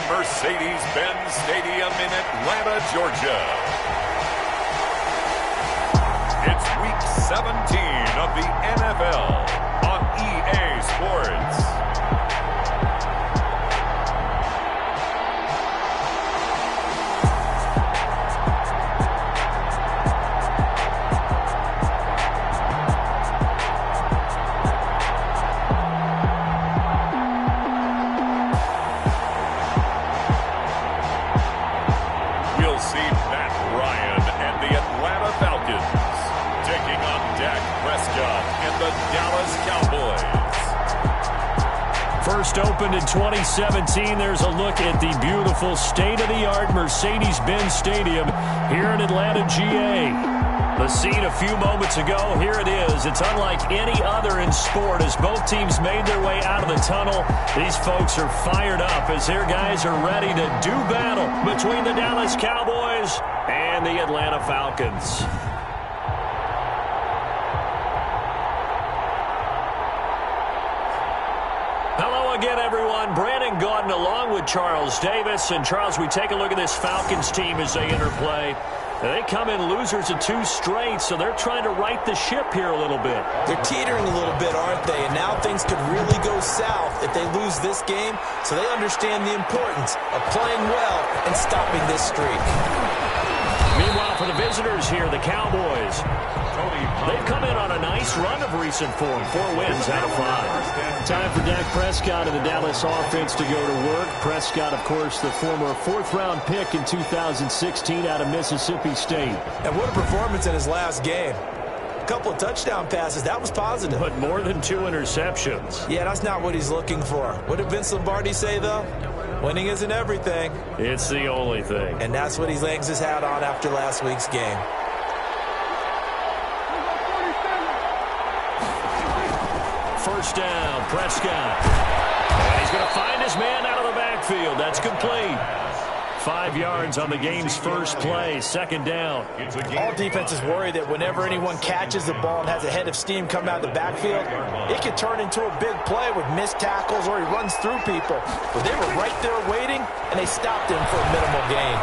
Mercedes-Benz Stadium in Atlanta, Georgia. It's Week 17 of the NFL on EA Sports. We'll see Matt Ryan and the Atlanta Falcons taking on Dak Prescott and the Dallas Cowboys. First opened in 2017, there's a look at the beautiful state-of-the-art Mercedes-Benz Stadium here in Atlanta, GA. The scene a few moments ago, here it is. It's unlike any other in sport as both teams made their way out of the tunnel. These folks are fired up as their guys are ready to do battle between the Dallas Cowboys and the Atlanta Falcons. Hello again, everyone. Brandon Gaudin along with Charles Davis. And, Charles, we take a look at this Falcons team as they enter play. They come in losers of 2 straight, so they're trying to right the ship here a little bit. They're teetering a little bit, aren't they? And now things could really go south if they lose this game, so they understand the importance of playing well and stopping this streak. Meanwhile, for the visitors here, the Cowboys, they've come in on a nice run of recent form. 4 wins out of 5. Time for Dak Prescott and the Dallas offense to go to work. Prescott, of course, the former 4th-round pick in 2016 out of Mississippi State. And what a performance in his last game. A couple of touchdown passes. That was positive. But more than 2 interceptions. Yeah, that's not what he's looking for. What did Vince Lombardi say, though? Winning isn't everything. It's the only thing. And that's what he hangs his hat on after last week's game. First down, Prescott. And he's going to find his man out of the backfield. That's complete. 5 yards on the game's first play, 2nd down. All defenses worry that whenever anyone catches the ball and has a head of steam coming out of the backfield, it could turn into a big play with missed tackles or he runs through people. But they were right there waiting, and they stopped him for a minimal gain.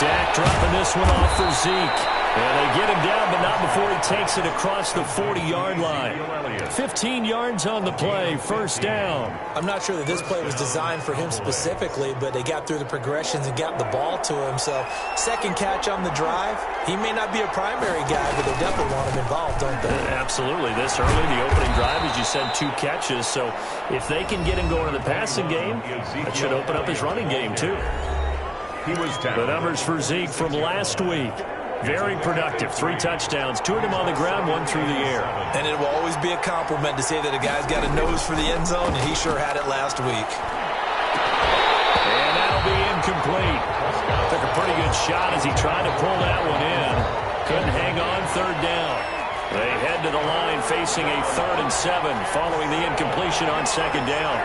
Dak dropping this one off for Zeke. And they get him down, but not before he takes it across the 40-yard line. 15 yards on the play, first down. I'm not sure that this play was designed for him specifically, but they got through the progressions and got the ball to him. So, second catch on the drive. He may not be a primary guy, but they definitely want him involved, don't they? Absolutely. This early, the opening drive, as you said, 2 catches. So, if they can get him going in the passing game, that should open up his running game, too. The numbers for Zeke from last week. Very productive. 3 touchdowns, 2 of them on the ground, 1 through the air. And it will always be a compliment to say that a guy's got a nose for the end zone, and he sure had it last week. And that'll be incomplete. Took a pretty good shot as he tried to pull that one in. Couldn't hang on, 3rd down. They head to the line facing a 3rd and 7 following the incompletion on 2nd down.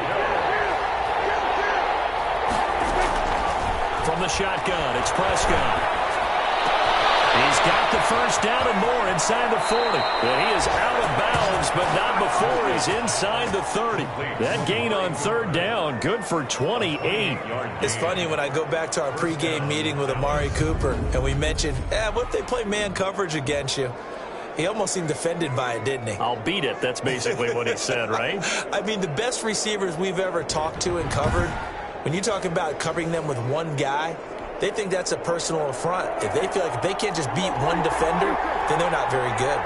From the shotgun, it's Prescott. He's got the first down and more inside the 40. And he is out of bounds, but not before he's inside the 30. That gain on 3rd down, good for 28. It's funny when I go back to our pregame meeting with Amari Cooper, and we mentioned, what if they play man coverage against you? He almost seemed offended by it, didn't he? I'll beat it. That's basically what he said, right? I mean, the best receivers we've ever talked to and covered, when you talk about covering them with one guy, they think that's a personal affront. If they feel like if they can't just beat one defender, then they're not very good.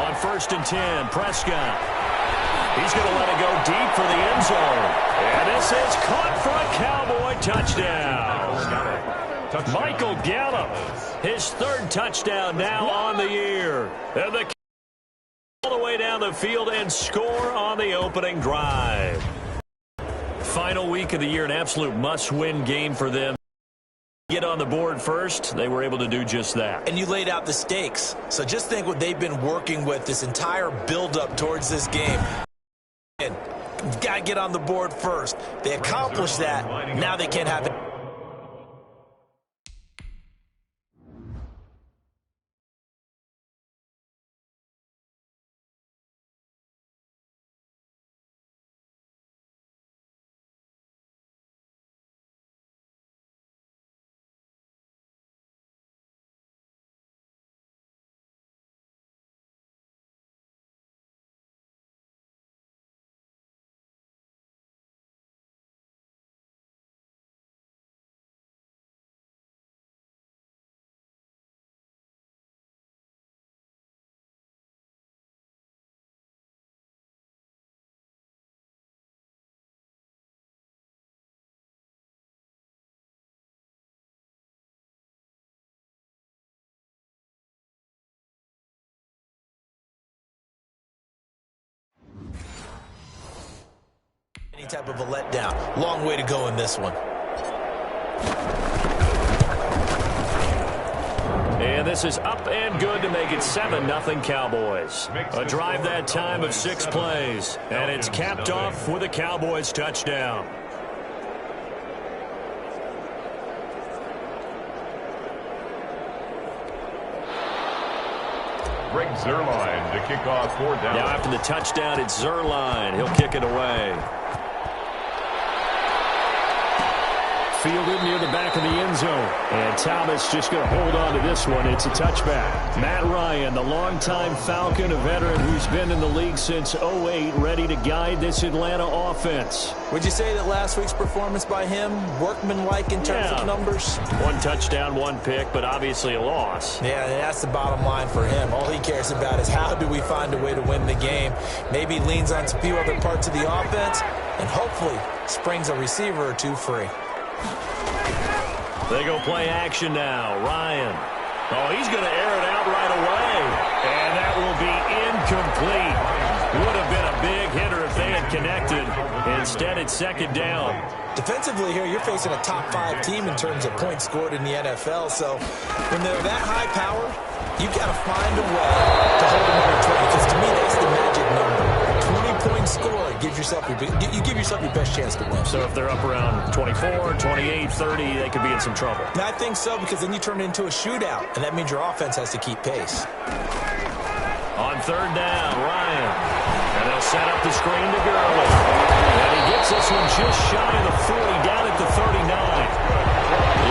On 1st and 10, Prescott. He's going to let it go deep for the end zone. And this is caught for a Cowboy touchdown. Michael Gallup, his 3rd touchdown now on the year. And the all the way down the field and score on the opening drive. Final week of the year, an absolute must-win game for them. Get on the board first. They were able to do just that. And you laid out the stakes. So just think what they've been working with this entire build-up towards this game. And got to get on the board first. They accomplished that. Now they can't have it. Any type of a letdown. Long way to go in this one. And this is up and good to make it 7-0 Cowboys. A drive that time of 6 plays. And it's capped off with a Cowboys touchdown. Greg Zuerlein to kick off 4th down. Now after the touchdown, it's Zuerlein. He'll kick it away. Fielded near the back of the end zone. And Thomas just going to hold on to this one. It's a touchback. Matt Ryan, the longtime Falcon, a veteran who's been in the league since 2008, ready to guide this Atlanta offense. Would you say that last week's performance by him, workmanlike in terms of numbers? 1 touchdown, 1 pick, but obviously a loss. Yeah, that's the bottom line for him. All he cares about is how do we find a way to win the game. Maybe leans on a few other parts of the offense and hopefully springs a receiver or two free. They go play action now. Ryan. Oh, he's going to air it out right away. And that will be incomplete. Would have been a big hitter if they had connected. Instead, it's 2nd down. Defensively here, you're facing a top 5 team in terms of points scored in the NFL. So when they're that high power, you've got to find a way to hold them under 20. Because to me, that's the magic number. 20-point score gives yourself you give yourself your best chance to win. So if they're up around 24, 28, 30, they could be in some trouble. I think so, because then you turn it into a shootout, and that means your offense has to keep pace. On 3rd down, Ryan. And they'll set up the screen to Gurley. And he gets this one just shy of the 40, down at the 39.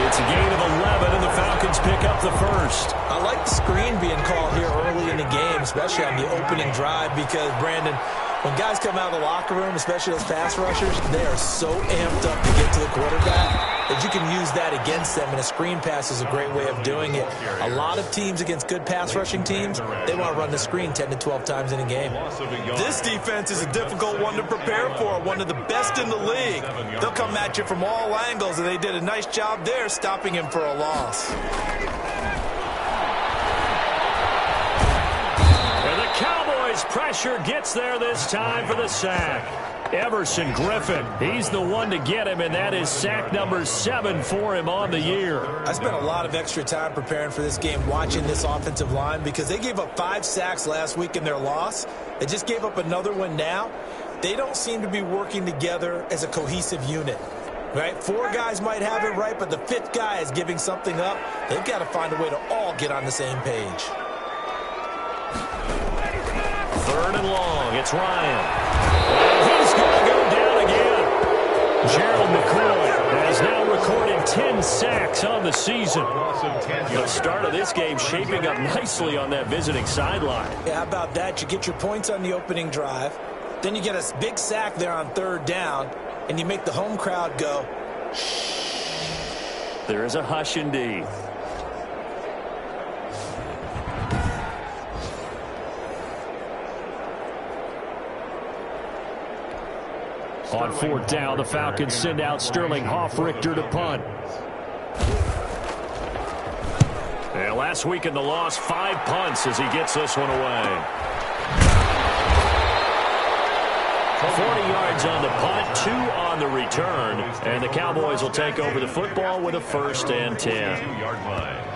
It's a gain of 11, and the Falcons pick up the first. I like the screen being called here early in the game, especially on the opening drive, because, Brandon, when guys come out of the locker room, especially those pass rushers, they are so amped up to get to the quarterback that you can use that against them, and a screen pass is a great way of doing it. A lot of teams against good pass rushing teams, they want to run the screen 10 to 12 times in a game. This defense is a difficult one to prepare for, one of the best in the league. They'll come at you from all angles, and they did a nice job there stopping him for a loss. Pressure gets there this time for the sack. Everson Griffin, he's the one to get him, and that is sack number 7 for him on the year. I spent a lot of extra time preparing for this game, watching this offensive line, because they gave up 5 sacks last week in their loss. They just gave up another one now. They don't seem to be working together as a cohesive unit. Right? 4 guys might have it right, but the 5th guy is giving something up. They've got to find a way to all get on the same page. 3rd and long. It's Ryan. And he's going to go down again. Gerald McCoy has now recorded 10 sacks on the season. The start of this game shaping up nicely on that visiting sideline. Yeah, how about that? You get your points on the opening drive. Then you get a big sack there on 3rd down, and you make the home crowd go, shh. There is a hush indeed. On 4th down, the Falcons send out Sterling Hoffrichter to punt. And last week in the loss, 5 punts as he gets this one away. 40 yards on the punt, 2 on the return. And the Cowboys will take over the football with a 1st and 10.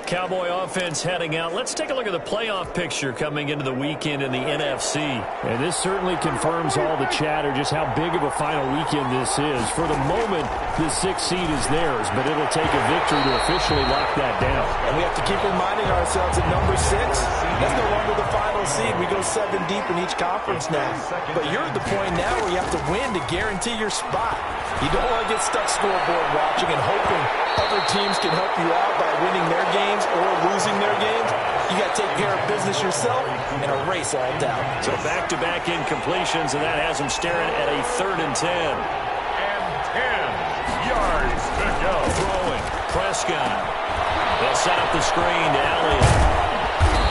Cowboy offense heading out. Let's take a look at the playoff picture coming into the weekend in the NFC. And this certainly confirms all the chatter, just how big of a final weekend this is. For the moment, the 6th seed is theirs, but it'll take a victory to officially lock that down. And we have to keep reminding ourselves that number 6, that's no longer the final seed. We go 7 deep in each conference now. But you're at the point now where you have to win to guarantee your spot. You don't want to get stuck scoreboard watching and hoping other teams can help you out by winning their games or losing their games. You got to take care of business yourself and erase all doubt. So back-to-back incompletions, and that has them staring at a 3rd and 10. And 10 yards to go. Throwing. Prescott. They'll set up the screen to Elliott.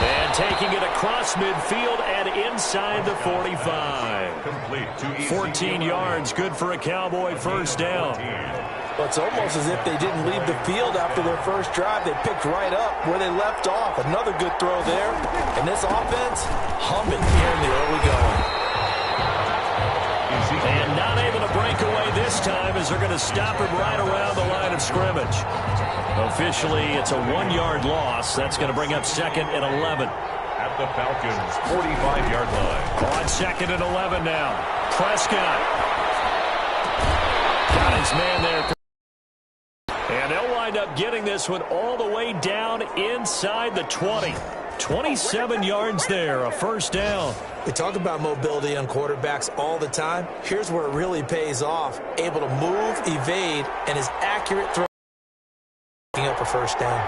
And taking it across midfield and inside the 45. Complete. 14 yards, good for a Cowboy 1st down. Well, it's almost as if they didn't leave the field after their first drive. They picked right up where they left off. Another good throw there. And this offense, humming here in the early going. this time as they're going to stop him right around the line of scrimmage. Officially, it's a 1-yard loss. That's going to bring up second and 11. At the Falcons' 45-yard line. On second and 11 now. Prescott. Got his man there. And they'll wind up getting this one all the way down inside the 20. 27 yards there, a first down. We talk about mobility on quarterbacks all the time. Here's where it really pays off. Able to move, evade, and his accurate throw. Picking up a first down.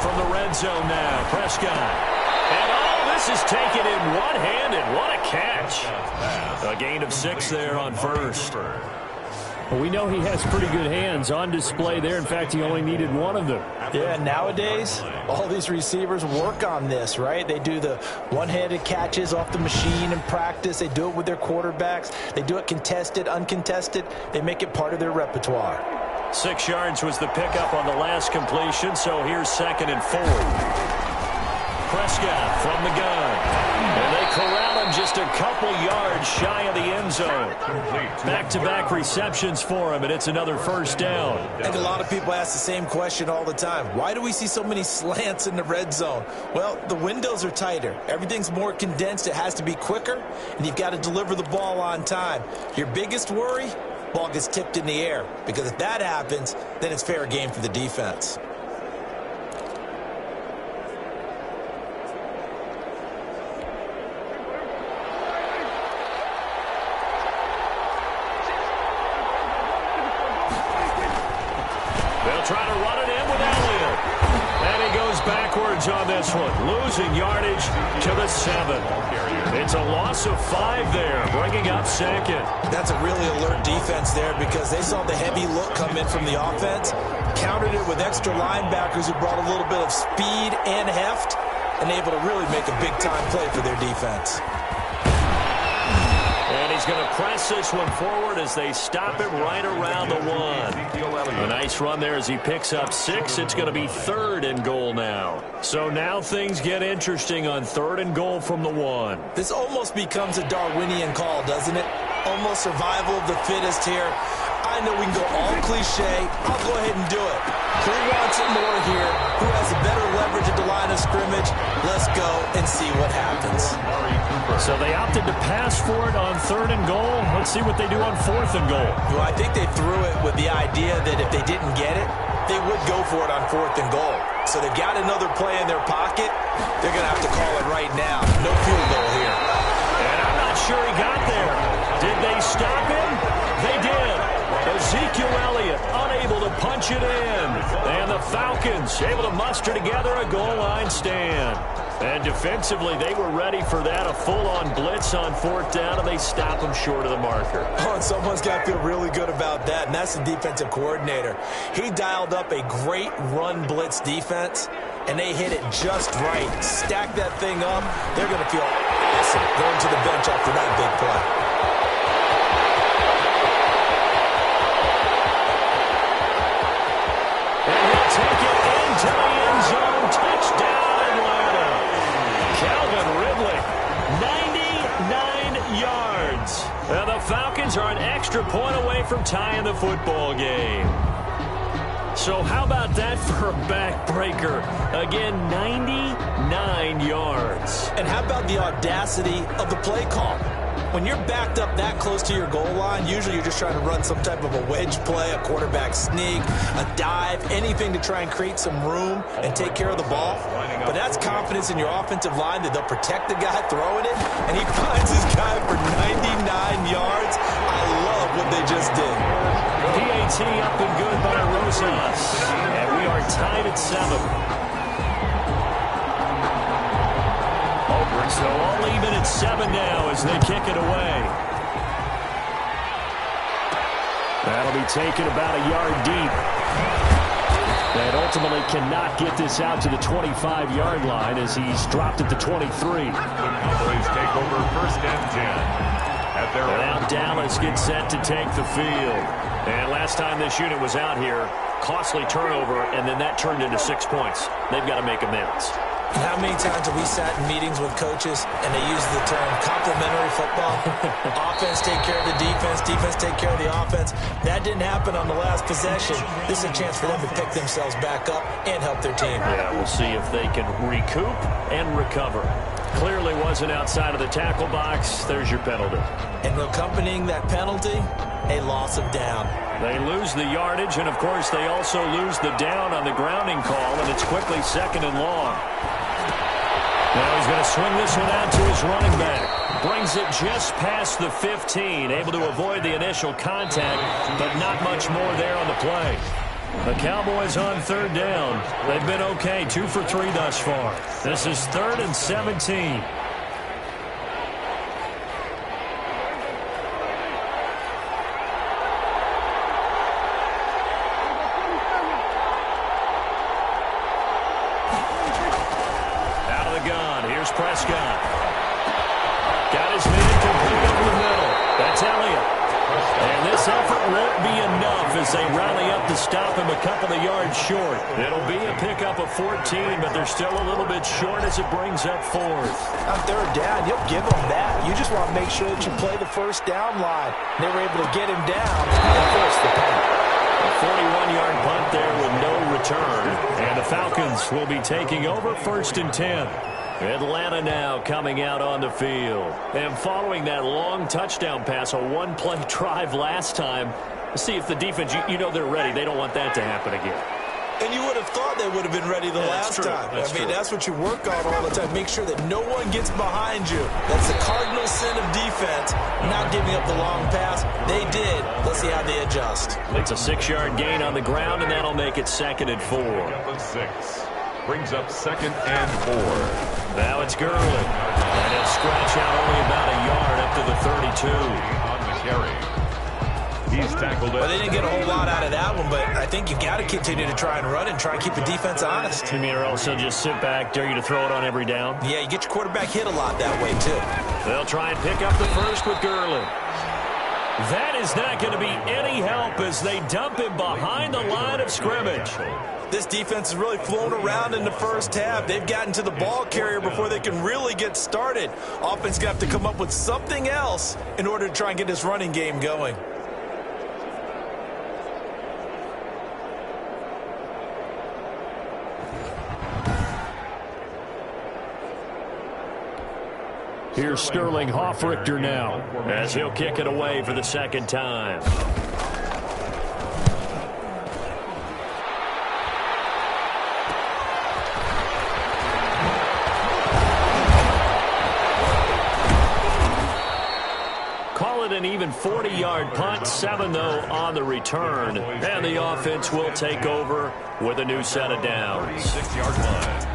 From the red zone now, Prescott. And this is taken in one-handed. What a catch. A gain of 6 there on first. Well, we know he has pretty good hands on display there. In fact, he only needed one of them. Yeah, nowadays, all these receivers work on this, right? They do the one-handed catches off the machine in practice. They do it with their quarterbacks. They do it contested, uncontested. They make it part of their repertoire. 6 yards was the pickup on the last completion, so here's second and 4. Prescott from the gun. And they corral him just a couple yards shy of the end zone. Back-to-back receptions for him, and it's another first down. I think a lot of people ask the same question all the time. Why do we see so many slants in the red zone? Well, the windows are tighter. Everything's more condensed. It has to be quicker, and you've got to deliver the ball on time. Your biggest worry? Ball gets tipped in the air, because if that happens, then it's fair game for the defense. Trying to run it in with Elliott. And he goes backwards on this one, losing yardage to the 7. It's a loss of 5 there, bringing up second. That's a really alert defense there because they saw the heavy look come in from the offense, countered it with extra linebackers who brought a little bit of speed and heft, and able to really make a big-time play for their defense. And he's going to press this one forward as they stop him right around the 1. A nice run there as he picks up 6. It's going to be 3rd and goal now. So now things get interesting on 3rd and goal from the 1. This almost becomes a Darwinian call, doesn't it? Almost survival of the fittest here. I know we can go all cliche. I'll go ahead and do it. Who wants it more here? Who has a better leverage at the line of scrimmage? Let's go and see what happens. So they opted to pass for it on 3rd and goal. Let's see what they do on 4th and goal. Well, I think they threw it with the idea that if they didn't get it, they would go for it on 4th and goal. So they've got another play in their pocket. They're going to have to call it right now. No field goal here. And I'm not sure he got there. Did they stop him? They did. Ezekiel Elliott unable to punch it in. And the Falcons able to muster together a goal line stand. And defensively, they were ready for that, a full-on blitz on 4th down, and they stop them short of the marker. Oh, and someone's got to feel really good about that, and that's the defensive coordinator. He dialed up a great run blitz defense, and they hit it just right. Stack that thing up. They're going to feel awesome going to the bench after that big play. And he'll take it into the end zone. Touchdown. Calvin Ridley, 99 yards. And the Falcons are an extra point away from tying the football game. So how about that for a backbreaker? Again, 99 yards. And how about the audacity of the play call? When you're backed up that close to your goal line, usually you're just trying to run some type of a wedge play, a quarterback sneak, a dive, anything to try and create some room and take care of the ball. But that's confidence in your offensive line that they'll protect the guy throwing it, and he finds his guy for 99 yards. I love what they just did. PAT up and good by Rosas. And we are tied at 7. So all even at 7 now as they kick it away. That'll be taken about a yard deep. And ultimately cannot get this out to the 25-yard line as he's dropped at the 23. The Cowboys take over 1st and 10. At their now Dallas gets set to take the field. And last time this unit was out here, costly turnover, and then that turned into 6 points. They've got to make amends. And how many times have we sat in meetings with coaches and they use the term complementary football? Offense take care of the defense, defense take care of the offense. That didn't happen on the last possession. This is a chance for them to pick themselves back up and help their team. Yeah, we'll see if they can recoup and recover. Clearly wasn't outside of the tackle box. There's your penalty. And accompanying that penalty, a loss of down. They lose the yardage, and, of course, they also lose the down on the grounding call, and it's quickly 2nd and long. Now he's going to swing this one out to his running back. Brings it just past the 15, able to avoid the initial contact, but not much more there on the play. The Cowboys on 3rd down. They've been okay, 2 for 3 thus far. This is 3rd and 17. Prescott. Got his man complete over the middle. That's Elliott. And this effort won't be enough as they rally up to stop him a couple of yards short. It'll be a pickup of 14, but they're still a little bit short as it brings up 4th. On 3rd down, you'll give them that. You just want to make sure that you play the first down line. They were able to get him down and force the punt. A 41-yard punt there with no return. And the Falcons will be taking over 1st and 10. Atlanta now coming out on the field. And following that long touchdown pass, a one-play drive last time, see if the defense, you know they're ready. They don't want that to happen again. And you would have thought they would have been ready the last time. That's what you work on all the time. Make sure that no one gets behind you. That's the cardinal sin of defense, not giving up the long pass. They did. Let's see how they adjust. It's a 6-yard gain on the ground, and that'll make it 2nd and 4. 6 brings up 2nd and 4. Now it's Gurley. And he'll scratch out only about a yard up to the 32. On the carry. He's tackled it. Well, they didn't get a whole lot out of that one, but I think you got to continue to try and run and try and keep the defense honest. You mean or also just sit back, dare you to throw it on every down? Yeah, you get your quarterback hit a lot that way, too. They'll try and pick up the first with Gurley. That is not going to be any help as they dump him behind the line of scrimmage. This defense has really flown around in the first half. They've gotten to the ball carrier before they can really get started. Offense going to have to come up with something else in order to try and get this running game going. Here's Sterling Hoffrichter now as he'll kick it away for the 2nd time. Call it an even 40-yard punt, 7 though on the return. And the offense will take over with a new set of downs. 36-yard line.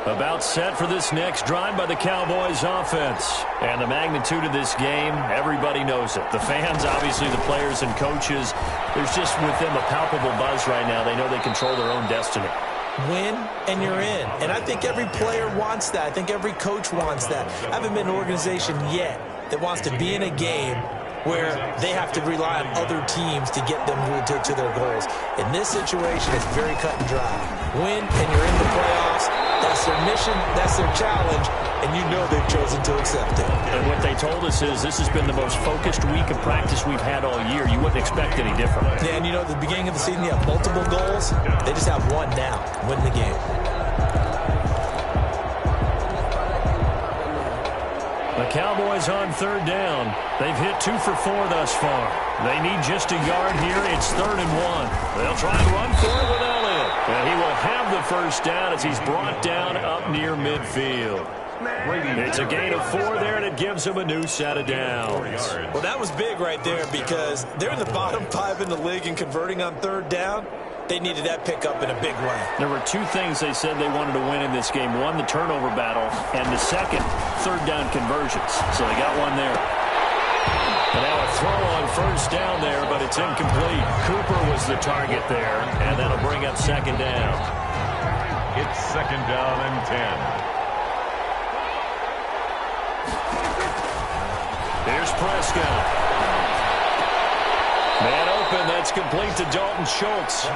About set for this next drive by the Cowboys offense. And the magnitude of this game, everybody knows it. The fans, obviously the players and coaches, there's just with them a palpable buzz right now. They know they control their own destiny. Win and you're in. And I think every player wants that. I think every coach wants that. I haven't been an organization yet that wants to be in a game where they have to rely on other teams to get them to their goals. In this situation, it's very cut and dry. Win and you're in the playoffs. That's their mission, that's their challenge, and you know they've chosen to accept it. And what they told us is this has been the most focused week of practice we've had all year. You wouldn't expect any different. Yeah, and you know, at the beginning of the season, you have multiple goals. They just have one now, win the game. The Cowboys on 3rd down. They've hit 2 for 4 thus far. They need just a yard here. It's 3rd and 1. They'll try and run for it with Elliott. And he will have the first down as he's brought down up near midfield. It's a gain of 4 there, and it gives him a new set of downs. Well, that was big right there because they're in the bottom 5 in the league and converting on 3rd down. They needed that pickup in a big way. There were 2 things they said they wanted to win in this game. One, the turnover battle, and the second, 3rd down conversions. So they got one there. And now a throw on first down there, but it's incomplete. Cooper was the target there, and that'll bring up second down. It's second down and 10. Here's Prescott. Man open, that's complete to Dalton Schultz.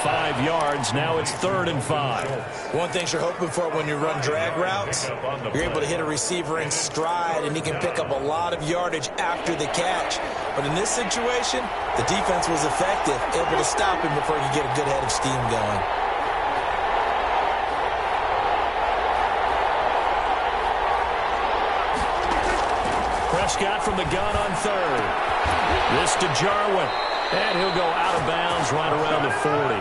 5 yards, now it's 3rd and 5. One thing you're hoping for when you run drag routes, you're able to hit a receiver in stride, and he can pick up a lot of yardage after the catch. But in this situation, the defense was effective, able to stop him before he could get a good head of steam going. Prescott from the gun on 3rd. This to Jarwin, and he'll go out of bounds right around the 40.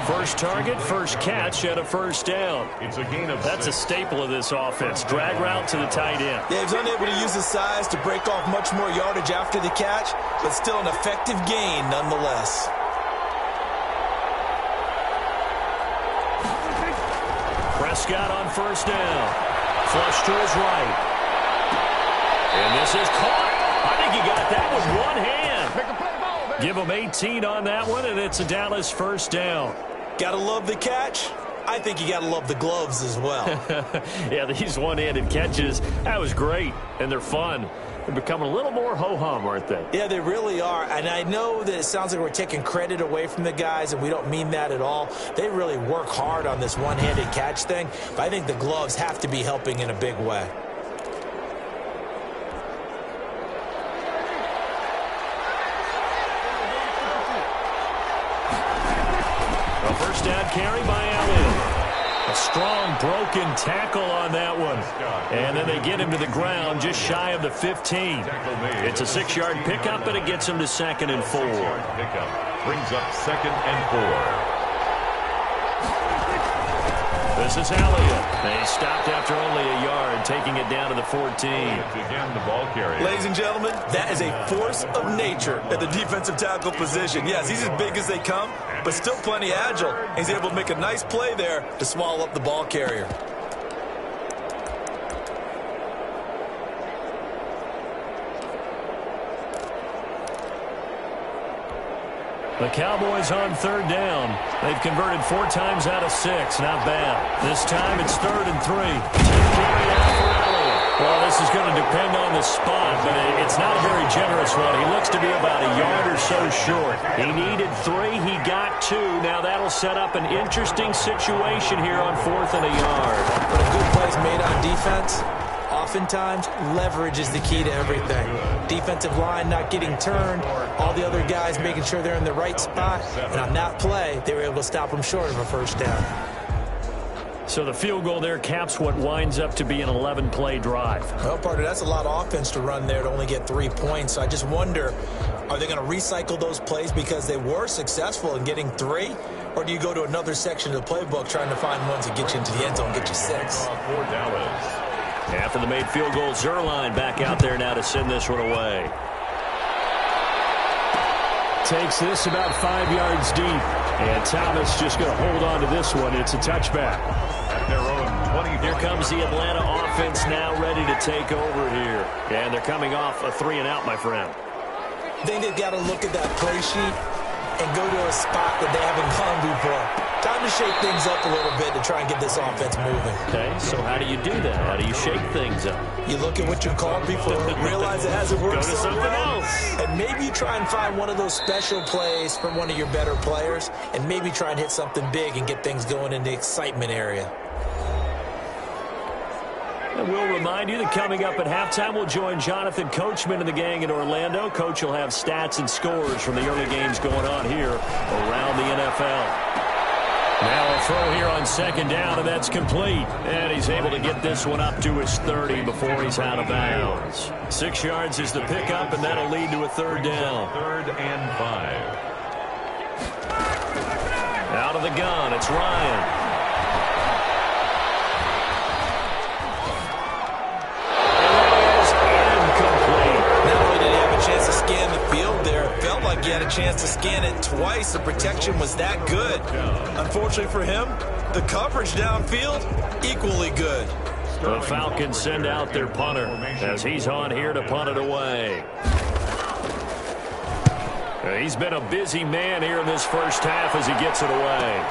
First target, first catch, and a first down. It's a gain of That's 6. a staple of this offense. Drag route to the tight end. Yeah, he's unable to use his size to break off much more yardage after the catch, but still an effective gain nonetheless. Prescott on first down. Flush to his right. And this is caught. I think he got that with one hand. Give him 18 on that one, and it's a Dallas first down. Gotta love the catch. I think you gotta love the gloves as well. Yeah, these one-handed catches, that was great, and they're fun. They're becoming a little more ho-hum, aren't they? Yeah, they really are. And I know that it sounds like we're taking credit away from the guys, and we don't mean that at all. They really work hard on this one-handed catch thing, but I think the gloves have to be helping in a big way. First down carry by Allen. A strong broken tackle on that one. And then they get him to the ground just shy of the 15. It's a 6-yard pickup, and it gets him to 2nd and 4. Pickup brings up 2nd and 4. This is Elliott. They stopped after only a yard, taking it down to the 14. Again, the ball carrier. Ladies and gentlemen, that is a force of nature at the defensive tackle position. Yes, he's as big as they come, but still plenty agile. He's able to make a nice play there to swallow up the ball carrier. The Cowboys on 3rd down. They've converted 4 times out of 6. Not bad. This time it's 3rd and 3. Well, this is going to depend on the spot, but it's not a very generous one. He looks to be about a yard or so short. He needed 3. He got 2. Now that'll set up an interesting situation here on 4th and a yard. But a good play's made on defense. Oftentimes, leverage is the key to everything. Defensive line not getting turned, all the other guys making sure they're in the right spot, and on that play, they were able to stop them short of a first down. So the field goal there caps what winds up to be an 11-play drive. Well, partner, that's a lot of offense to run there to only get 3 points. So I just wonder, are they going to recycle those plays because they were successful in getting 3? Or do you go to another section of the playbook trying to find ones that get you into the end zone, get you 6? For Dallas. After the made field goal, Zerline back out there now to send this one away. Takes this about 5 yards deep. And Thomas just going to hold on to this one. It's a touchback. At their own 20. Here comes the Atlanta offense now ready to take over here. And they're coming off a 3-and-out, my friend. I think they've got to look at that play sheet and go to a spot that they haven't gone before. Time to shake things up a little bit to try and get this offense moving. Okay, so how do you do that? How do you shake things up? You look at what you called before, realize it hasn't worked Go to so something well, else. and maybe you try and find one of those special plays from one of your better players, and maybe try and hit something big and get things going in the excitement area. And we'll remind you that coming up at halftime, we'll join Jonathan Coachman and the gang in Orlando. Coach will have stats and scores from the early games going on here around the NFL. Now a throw here on 2nd down, and that's complete. And he's able to get this one up to his 30 before he's out of bounds. 6 yards is the pickup, and that'll lead to a 3rd down. 3rd and 5. Out of the gun, it's Ryan. Scan the field there. It felt like he had a chance to scan it twice. The protection was that good. Unfortunately for him, the coverage downfield, equally good. The Falcons send out their punter as he's on here to punt it away. He's been a busy man here in this first half as he gets it away.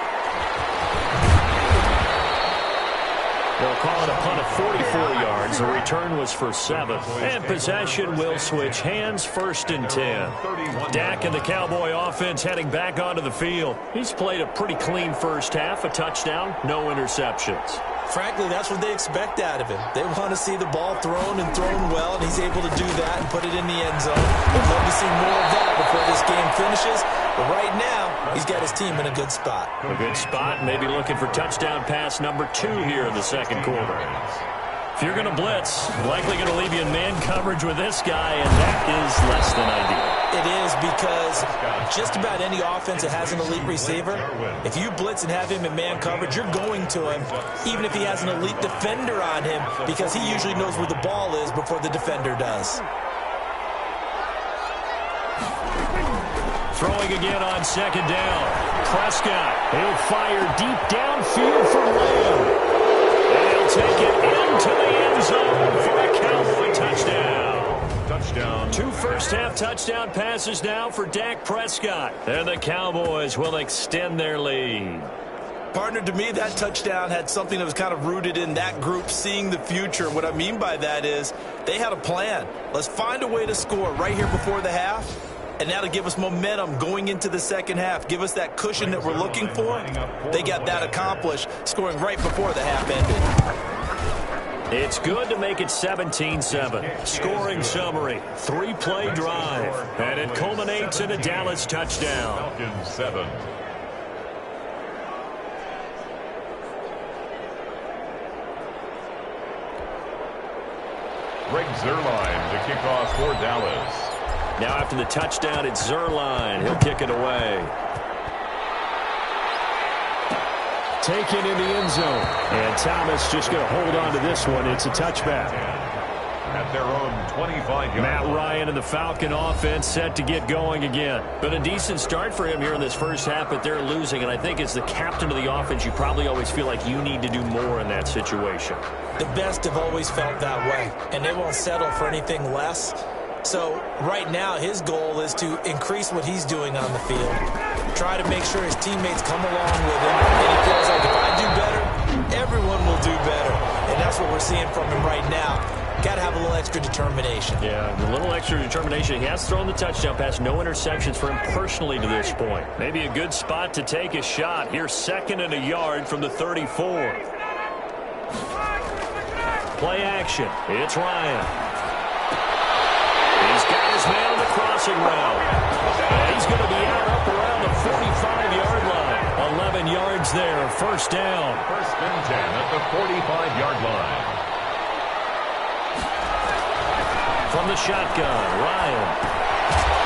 They'll call it a punt of 44 yards. The return was for 7. And possession will switch hands, 1st and 10. Dak and the Cowboy offense heading back onto the field. He's played a pretty clean first half, a touchdown, no interceptions. Frankly, that's what they expect out of him. They want to see the ball thrown and thrown well, and he's able to do that and put it in the end zone. They'd love to see more of that before this game finishes. But right now, he's got his team in a good spot. A good spot, maybe looking for touchdown pass number 2 here in the second quarter. If you're going to blitz, likely going to leave you in man coverage with this guy, and that is less than ideal. It is, because just about any offense that has an elite receiver, if you blitz and have him in man coverage, you're going to him, even if he has an elite defender on him, because he usually knows where the ball is before the defender does. Throwing again on 2nd down. Prescott, he'll fire deep downfield for Lamb. They'll take it into the end zone for a Cowboy touchdown. Touchdown. 2 first-half touchdown passes now for Dak Prescott. And the Cowboys will extend their lead. Partner, to me, that touchdown had something that was kind of rooted in that group seeing the future. What I mean by that is they had a plan. Let's find a way to score right here before the half. And now to give us momentum going into the second half, give us that cushion that we're looking for. They got that accomplished, scoring right before the half ended. It's good to make it 17-7. Scoring summary, 3-play drive, and it culminates in a Dallas touchdown. Falcons 7. Greg Zuerlein to kick off for Dallas. Now after the touchdown, it's Zuerlein. He'll kick it away. Taken in the end zone. And Thomas just going to hold on to this one. It's a touchback. At their own 25-yard Matt line. Ryan and the Falcon offense set to get going again. But a decent start for him here in this first half, but they're losing. And I think as the captain of the offense, you probably always feel like you need to do more in that situation. The best have always felt that way, and they won't settle for anything less. So right now his goal is to increase what he's doing on the field, try to make sure his teammates come along with him, and he feels like if I do better, everyone will do better. And that's what we're seeing from him right now. Got to have a little extra determination. Yeah, a little extra determination. He has thrown the touchdown pass. No interceptions for him personally to this point. Maybe a good spot to take a shot. Here, 2nd and a yard from the 34. Play action. It's Ryan. He's got his man on the crossing route. And he's going to be out up around the 45-yard line. 11 yards there, 1st down. 1st and 10 at the 45-yard line. From the shotgun, Ryan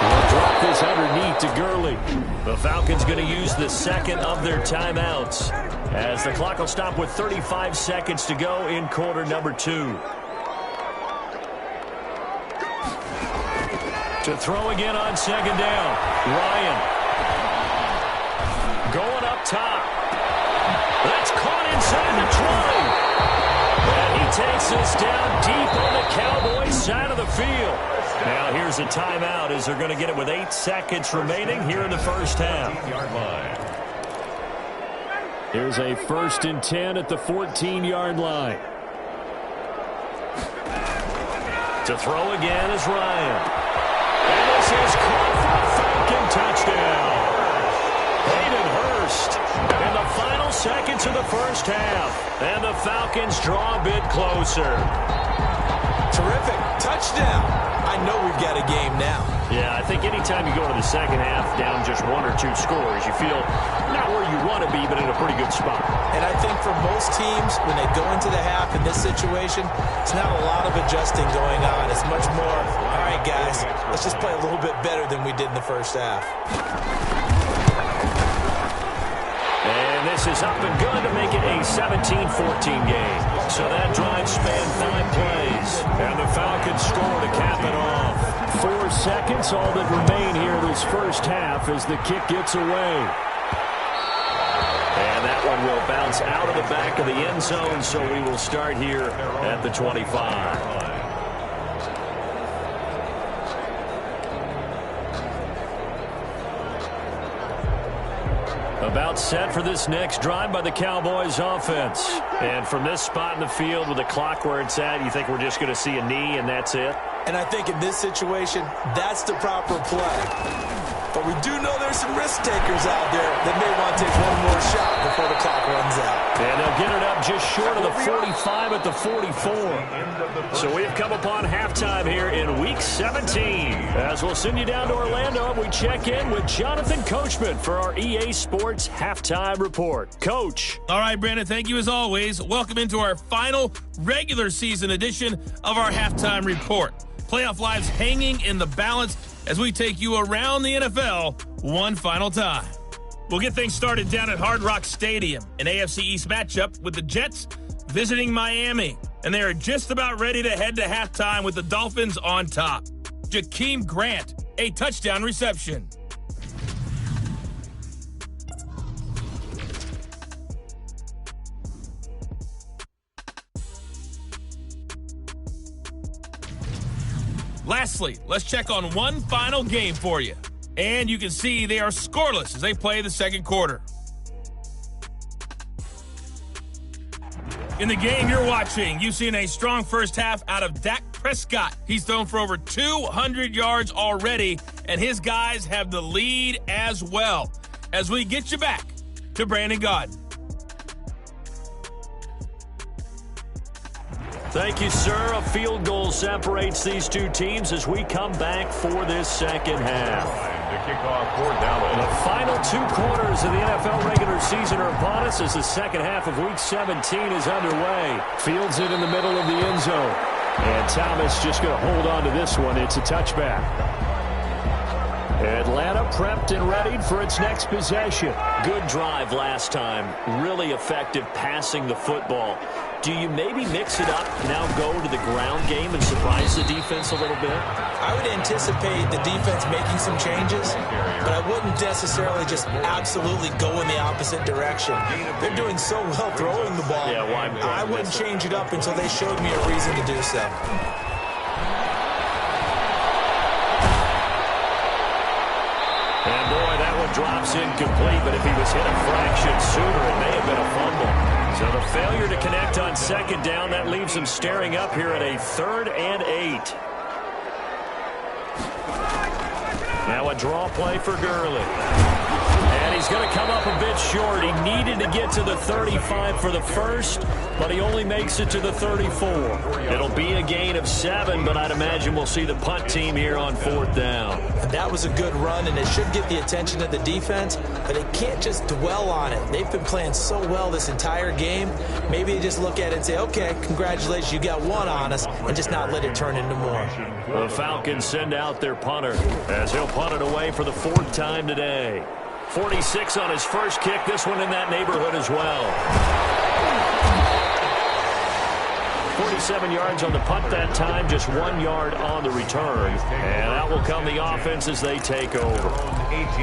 will drop this underneath to Gurley. The Falcons going to use the 2nd of their timeouts as the clock will stop with 35 seconds to go in quarter number 2. To throw again on 2nd down, Ryan going up top. That's caught inside the 20. And he takes this down deep on the Cowboys side of the field. Now here's a timeout as they're going to get it with 8 seconds remaining here in the first half. Here's a 1st and 10 at the 14-yard line. To throw again is Ryan. And this is caught for a Falcon touchdown. Hayden Hurst in the final seconds of the first half. And the Falcons draw a bit closer. Terrific. Touchdown. I know we've got a game now. Yeah, I think anytime you go into the second half down just 1 or 2 scores, you feel not where you want to be, but in a pretty good spot. And I think for most teams, when they go into the half in this situation, it's not a lot of adjusting going on. It's much more, all right, guys, let's just play a little bit better than we did in the first half. And this is up and good to make it a 17-14 game. So that drive spanned 5 plays. And the Falcons score to cap it off. 4 seconds, all that remain here in this first half as the kick gets away. And that one will bounce out of the back of the end zone, so we will start here at the 25. About set for this next drive by the Cowboys offense. And from this spot in the field with the clock where it's at, you think we're just going to see a knee and that's it? And I think in this situation, that's the proper play. But we do know there's some risk takers out there that may want to take one more shot before the clock runs out. And they'll get it up just short of the 45 at the 44. So we have come upon halftime here in Week 17. As we'll send you down to Orlando and we check in with Jonathan Coachman for our EA Sports Halftime Report. Coach. All right, Brandon, thank you as always. Welcome into our final regular season edition of our Halftime Report. Playoff lives hanging in the balance as we take you around the NFL one final time. We'll get things started down at Hard Rock Stadium, an AFC East matchup with the Jets visiting Miami. And they are just about ready to head to halftime with the Dolphins on top. Jakeem Grant, a touchdown reception. Lastly, let's check on one final game for you. And you can see they are scoreless as they play the second quarter. In the game you're watching, you've seen a strong first half out of Dak Prescott. He's thrown for over 200 yards already, and his guys have the lead as well. As we get you back to Brandon Gaudin. Thank you, sir. A field goal separates these two teams as we come back for this second half. To kick off fourth down. The final 2 quarters of the NFL regular season are upon us as the second half of Week 17 is underway. Fields it in the middle of the end zone. And Thomas just going to hold on to this one. It's a touchback. Atlanta prepped and readied for its next possession. Good drive last time. Really effective passing the football. Do you maybe mix it up, now go to the ground game and surprise the defense a little bit? I would anticipate the defense making some changes, but I wouldn't necessarily just absolutely go in the opposite direction. They're doing so well throwing the ball. Yeah, why I wouldn't change it up until they showed me a reason to do so. And boy, that one drops incomplete, but if he was hit a fraction sooner, it may have been a fumble. So the failure to connect on second down, that leaves him staring up here at a 3rd and 8. Now a draw play for Gurley. And he's going to come up a bit short. He needed to get to the 35 for the first, but he only makes it to the 34. It'll be a gain of 7, but I'd imagine we'll see the punt team here on 4th down. That was a good run, and it should get the attention of the defense, but they can't just dwell on it. They've been playing so well this entire game. Maybe they just look at it and say, okay, congratulations, you got one on us, and just not let it turn into more. The Falcons send out their punter as he'll punt it away for the 4th time today. 46 on his first kick. This one in that neighborhood as well. 47 yards on the punt that time, just 1 yard on the return. And out will come the offense as they take over.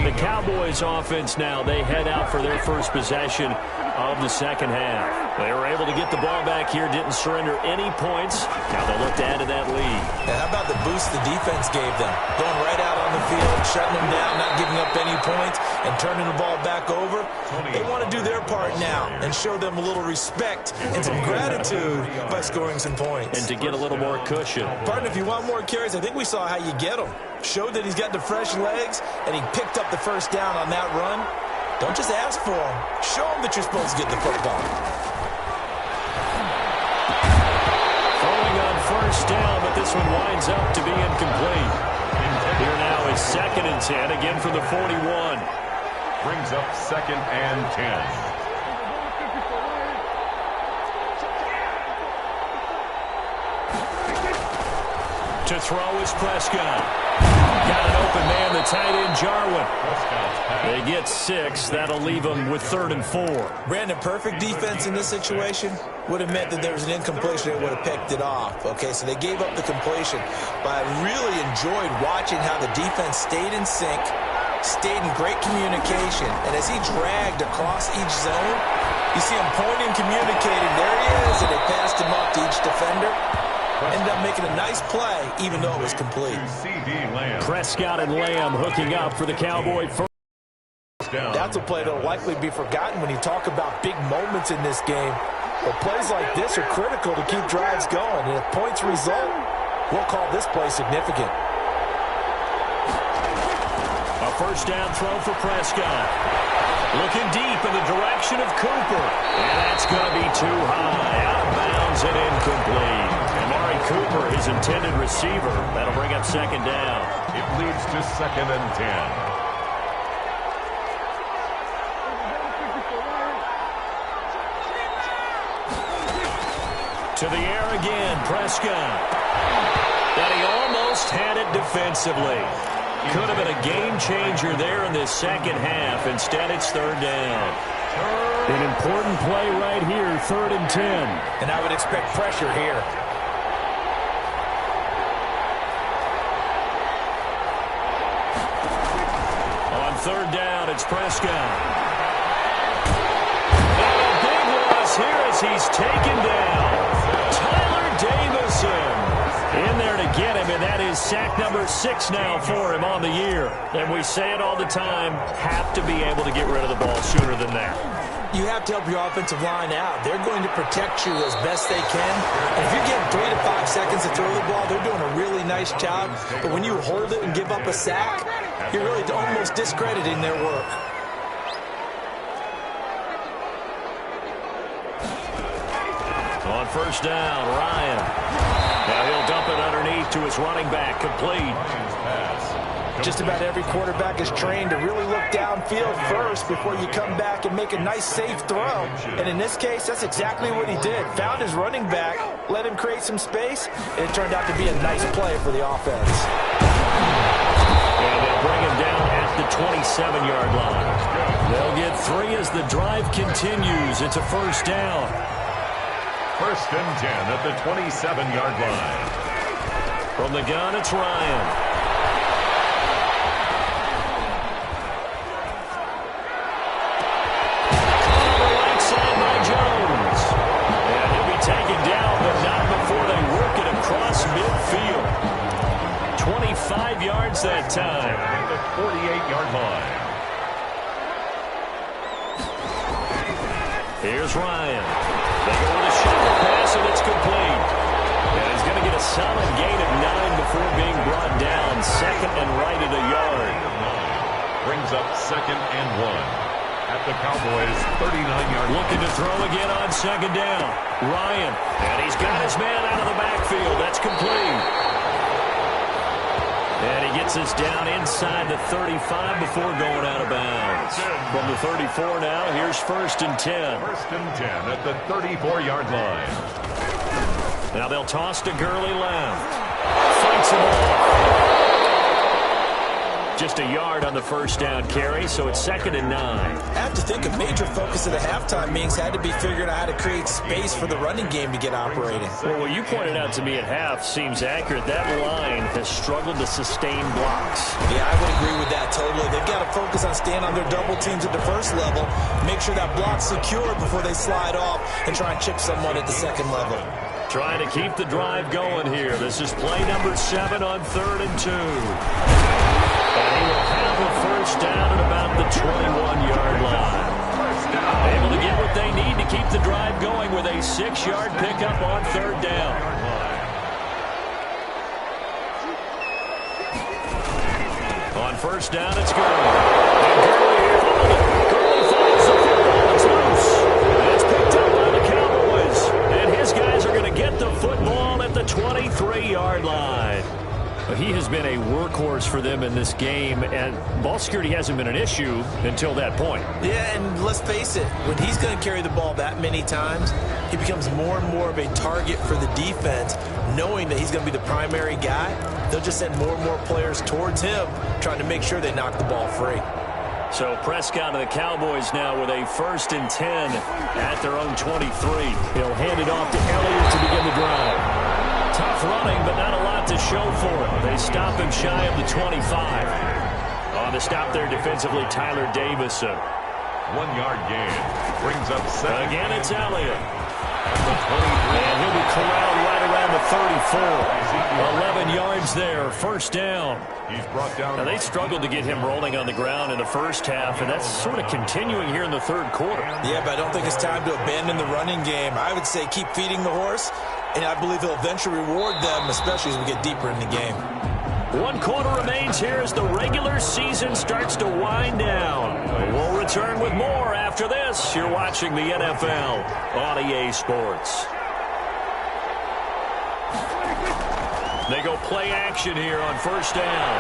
The Cowboys offense now, they head out for their first possession of the second half. They were able to get the ball back here, didn't surrender any points. Now they'll look to add to that lead. And how about the boost the defense gave them? Going right out on the field, shutting them down, not giving up any points, and turning the ball back over. They want to do their part now and show them a little respect and some gratitude by scoring some points. And to get a little more cushion. Partner, if you want more carries, I think we saw how you get them. Showed that he's got the fresh legs, and he picked up the first down on that run. Don't just ask for him. Show him that you're supposed to get the football. Throwing on first down, but this one winds up to be incomplete. Here now is 2nd and 10, again from the 41. Brings up 2nd and 10. To throw is Prescott. Got an open man, the tight end, Jarwin. They get 6. That'll leave them with 3rd and 4. Brandon, perfect defense in this situation would have meant that there was an incompletion. They would have picked it off. Okay, so they gave up the completion. But I really enjoyed watching how the defense stayed in sync, stayed in great communication. And as he dragged across each zone, you see him pointing, communicating. There he is, and they passed him up to each defender. Ended up making a nice play, even though it was complete. Prescott and Lamb hooking up for the Cowboy first. down. That's a play that will likely be forgotten when you talk about big moments in this game. But plays like this are critical to keep drives going. And if points result, we'll call this play significant. A first down throw for Prescott. Looking deep in the direction of Cooper. And that's going to be too high. Out of bounds and incomplete. Amari Cooper, his intended receiver. That'll bring up second down. It leads to 2nd and 10. To the air again, Prescott. And he almost had it defensively. Could have been a game changer there in this second half. Instead, it's third down. An important play right here, 3rd and 10. And I would expect pressure here. On third down, it's Prescott. And a big loss here as he's taken down. Davison in there to get him, and that is sack number 6 now for him on the year. And we say it all the time, have to be able to get rid of the ball sooner than that. You have to help your offensive line out. They're going to protect you as best they can. And if you're getting 3 to 5 seconds to throw the ball, they're doing a really nice job. But when you hold it and give up a sack, you're really almost discrediting their work. On first down, Ryan. Now he'll dump it underneath to his running back, complete. Just about every quarterback is trained to really look downfield first before you come back and make a nice, safe throw. And in this case, that's exactly what he did. Found his running back, let him create some space, and it turned out to be a nice play for the offense. And they'll bring him down at the 27-yard line. They'll get 3 as the drive continues. It's a first down. 1st and 10 at the 27-yard line. From the gun, it's Ryan. On the right side by Jones. And he'll be taken down, but not before they work it across midfield. 25 yards that time. At the 48-yard line. Here's Ryan. They go with a shoulder pass, and it's complete. And he's going to get a solid gain of 9 before being brought down. 2nd and right at a yard. Brings up 2nd and 1 at the Cowboys' 39-yard line. Looking to throw again on 2nd down. Ryan. And he's got his man out of the backfield. That's complete. And he gets us down inside the 35 before going out of bounds. From the 34 now, here's 1st and 10. 1st and 10 at the 34-yard line. Now they'll toss to Gurley left. Fights him off. Just a yard on the first down carry, so it's 2nd and 9. I have to think a major focus of the halftime meetings had to be figuring out how to create space for the running game to get operating. Well, what you pointed out to me at half seems accurate. That line has struggled to sustain blocks. Yeah, I would agree with that totally. They've got to focus on staying on their double teams at the first level, make sure that block's secure before they slide off, and try and chip someone at the second level. Trying to keep the drive going here. This is play number 7 on 3rd and 2. And he will have a first down at about the 21-yard line. Able to get what they need to keep the drive going with a 6-yard pickup on 3rd down. On first down, it's Gurley. And Gurley finds the football. It's loose. And it's picked up by the Cowboys. And his guys are going to get the football at the 23-yard line. He has been a workhorse for them in this game, and ball security hasn't been an issue until that point. Yeah, and let's face it, when he's going to carry the ball that many times, he becomes more and more of a target for the defense, knowing that he's going to be the primary guy. They'll just send more and more players towards him, trying to make sure they knock the ball free. So Prescott and the Cowboys now with a 1st and 10 at their own 23. He'll hand it off to Elliott to begin the drive. Tough running, but not a lot to show for it. They stop him shy of the 25. On the stop there defensively, Tyler Davison. 1-yard gain. Brings up 7. Again, it's Elliott. And he'll be corralled right around the 34. 11 yards there, first down. He's brought down. Now, they struggled to get him rolling on the ground in the first half, and that's sort of continuing here in the third quarter. Yeah, but I don't think it's time to abandon the running game. I would say keep feeding the horse, and I believe he'll eventually reward them, especially as we get deeper in the game. 1 quarter remains here as the regular season starts to wind down. We'll return with more after this. You're watching the NFL on EA Sports. They go play action here on first down.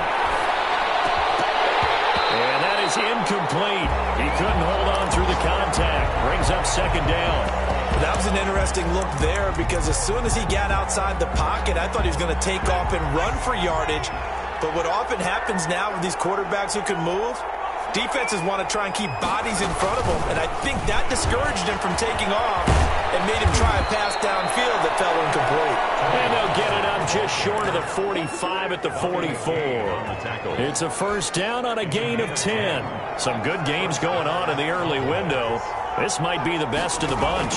And that is incomplete. He couldn't hold on through the contact. Brings up second down. That was an interesting look there because as soon as he got outside the pocket, I thought he was going to take off and run for yardage. But what often happens now with these quarterbacks who can move, defenses want to try and keep bodies in front of them. And I think that discouraged him from taking off and made him try a pass downfield that fell incomplete. And they'll get it up just short of the 45 at the 44. It's a first down on a gain of 10. Some good games going on in the early window. This might be the best of the bunch.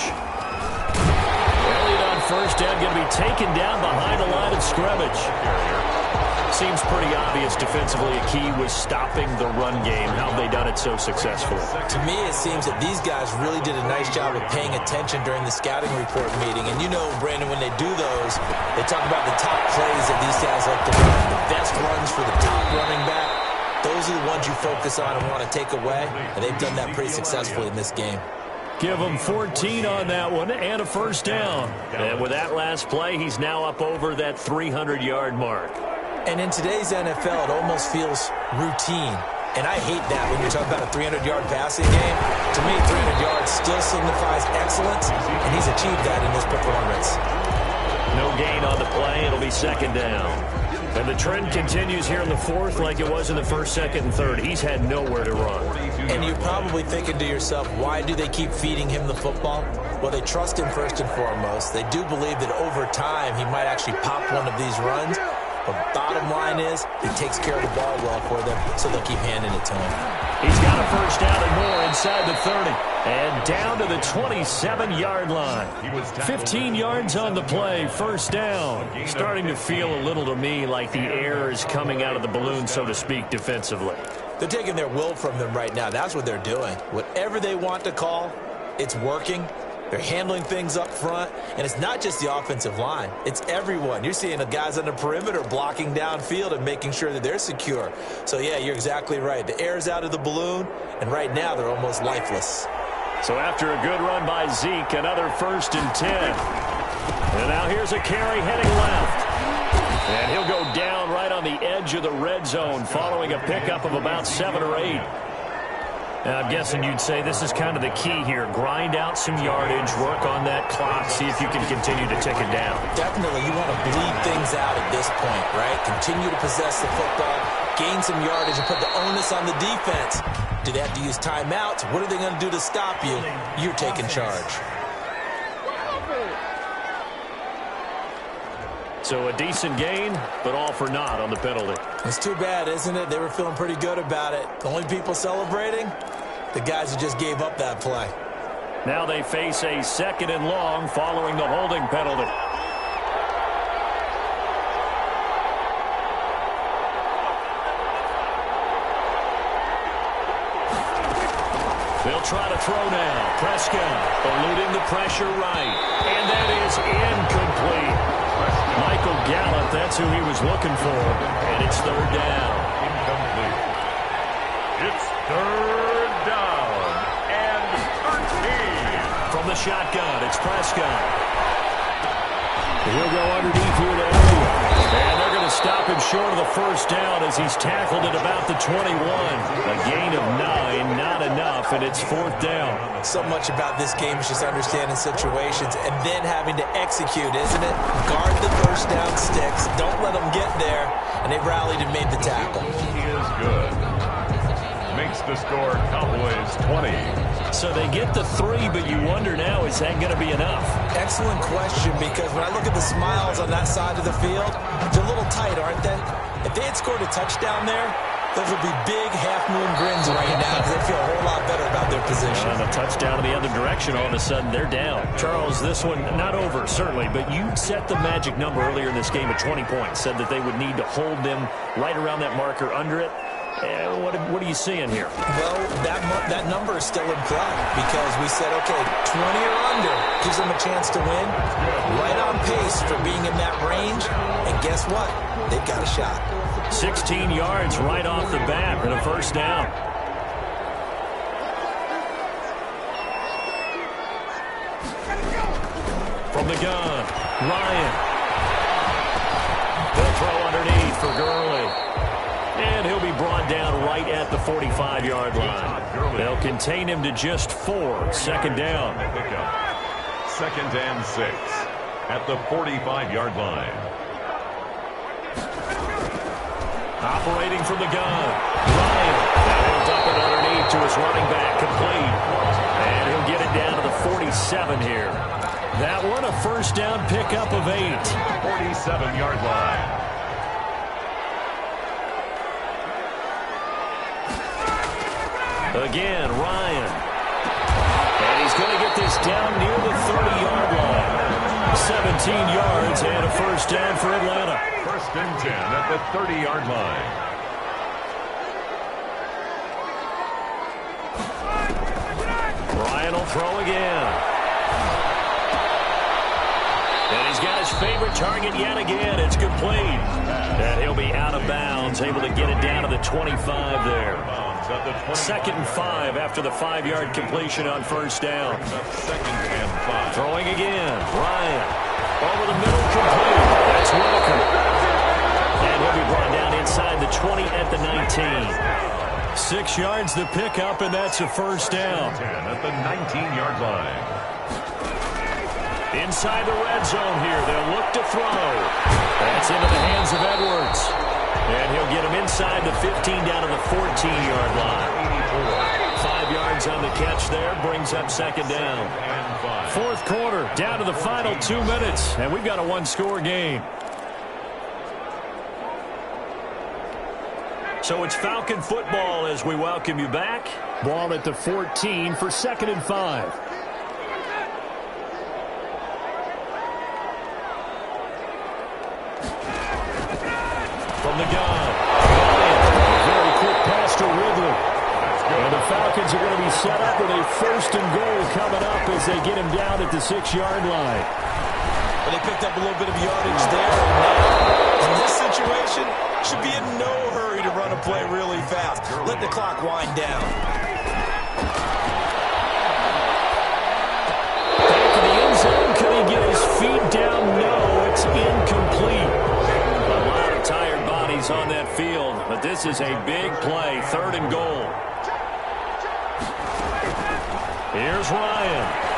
Elliott on first down going to be taken down behind the line of scrimmage. Seems pretty obvious defensively a key was stopping the run game. How have they done it so successfully? To me, it seems that these guys really did a nice job of paying attention during the scouting report meeting. And you know, Brandon, when they do those, they talk about the top plays that these guys like to run, the best runs for the top running back. Those are the ones you focus on and want to take away, and they've done that pretty successfully in this game. Give him 14 on that one and a first down. And with that last play, he's now up over that 300-yard mark. And in today's NFL, it almost feels routine. And I hate that when you're talking about a 300-yard passing game. To me, 300 yards still signifies excellence, and he's achieved that in this performance. No gain on the play. It'll be second down. And the trend continues here in the fourth like it was in the first, second, and third. He's had nowhere to run. And you're probably thinking to yourself, why do they keep feeding him the football? Well, they trust him first and foremost. They do believe that over time he might actually pop one of these runs. But bottom line is, he takes care of the ball well for them, so they'll keep handing it to him. He's got a first down and more inside the 30. And down to the 27-yard line. 15 yards on the play, first down. Starting to feel a little to me like the air is coming out of the balloon, so to speak, defensively. They're taking their will from them right now. That's what they're doing. Whatever they want to call, it's working. They're handling things up front, and it's not just the offensive line. It's everyone. You're seeing the guys on the perimeter blocking downfield and making sure that they're secure. So, yeah, you're exactly right. The air's out of the balloon, and right now they're almost lifeless. So after a good run by Zeke, another 1st and 10. And now here's a carry heading left. And he'll go down right on the edge of the red zone following a pickup of about 7 or 8. Now, I'm guessing you'd say this is kind of the key here. Grind out some yardage, work on that clock, see if you can continue to tick it down. Definitely, you want to bleed things out at this point, right? Continue to possess the football, gain some yardage, and put the onus on the defense. Do they have to use timeouts? What are they going to do to stop you? You're taking charge. So a decent gain, but all for naught on the penalty. It's too bad, isn't it? They were feeling pretty good about it. The only people celebrating? The guys who just gave up that play. Now they face a 2nd and long following the holding penalty. They'll try to throw now. Prescott eluding the pressure right. And that is incomplete. Michael Gallup, that's who he was looking for. And it's 3rd down. Incomplete. It's 3rd down and 13. From the shotgun, it's Prescott. He'll go underneath here to Elliott. And they're going to stop him short of the 1st down as he's tackled at about the 21. A gain of 9, not enough, and it's 4th down. So much about this game is just understanding situations and then having to execute, isn't it? Guard the 1st down sticks. Don't let them get there. And they rallied and made the tackle. He is good. Makes the score Cowboys 20. So they get the 3, but you wonder now, is that going to be enough? Excellent question, because when I look at the smiles on that side of the field, they're a little tight, aren't they? If they had scored a touchdown there, Those will be big half-moon grins right now because they feel a whole lot better about their position. And a touchdown in the other direction, all of a sudden they're down. Charles, this one not over, certainly, but you set the magic number earlier in this game at 20 points, said that they would need to hold them right around that marker under it. What are you seeing here? Well, that number is still in play because we said, okay, 20 or under gives them a chance to win. Right on pace for being in that range. And guess what? They've got a shot. 16 yards right off the bat and a first down. From the gun, Ryan. They'll throw underneath for Gurley. And he'll be brought down right at the 45-yard line. They'll contain him to just 4. Second down. Second and 6 at the 45-yard line. Operating from the gun, Ryan. Now he'll dump it underneath to his running back, complete. And he'll get it down to the 47 here. That one, a first down pickup of 8. 47-yard line. Again, Ryan. And he's going to get this down near the 30-yard line. 17 yards and a first down for Atlanta. First and 10 at the 30-yard line. Ryan will throw again. And he's got his favorite target yet again. It's complete. And he'll be out of bounds, able to get it down to the 25 there. Second and 5 after the 5-yard completion on first down. Second and 5. Throwing again. Ryan. Over the middle, complete. That's Whitaker. And he'll be brought down inside the 20 at the 19. 6 yards the pickup, and that's a first down. 10 at the 19-yard line. Inside the red zone here. They'll look to throw. That's into the hands of Edwards. And he'll get him inside the 15 down to the 14-yard line. 5 yards on the catch there. Brings up second down. Fourth quarter, down to the final 2 minutes. And we've got a one-score game. So it's Falcon football as we welcome you back. Ball at the 14 for second and 5. From the gun. Very quick pass to Ridley. And the Falcons are going to be set up with a first and goal coming up as they get him down at the 6-yard line. Well, they picked up a little bit of yardage there. And now, in this situation, should be in no hurry to run a play really fast. Let the clock wind down. Back in the end zone. Can he get his feet down? No, it's incomplete. A lot of tired bodies on that field, but this is a big play. Third and goal. Here's Ryan.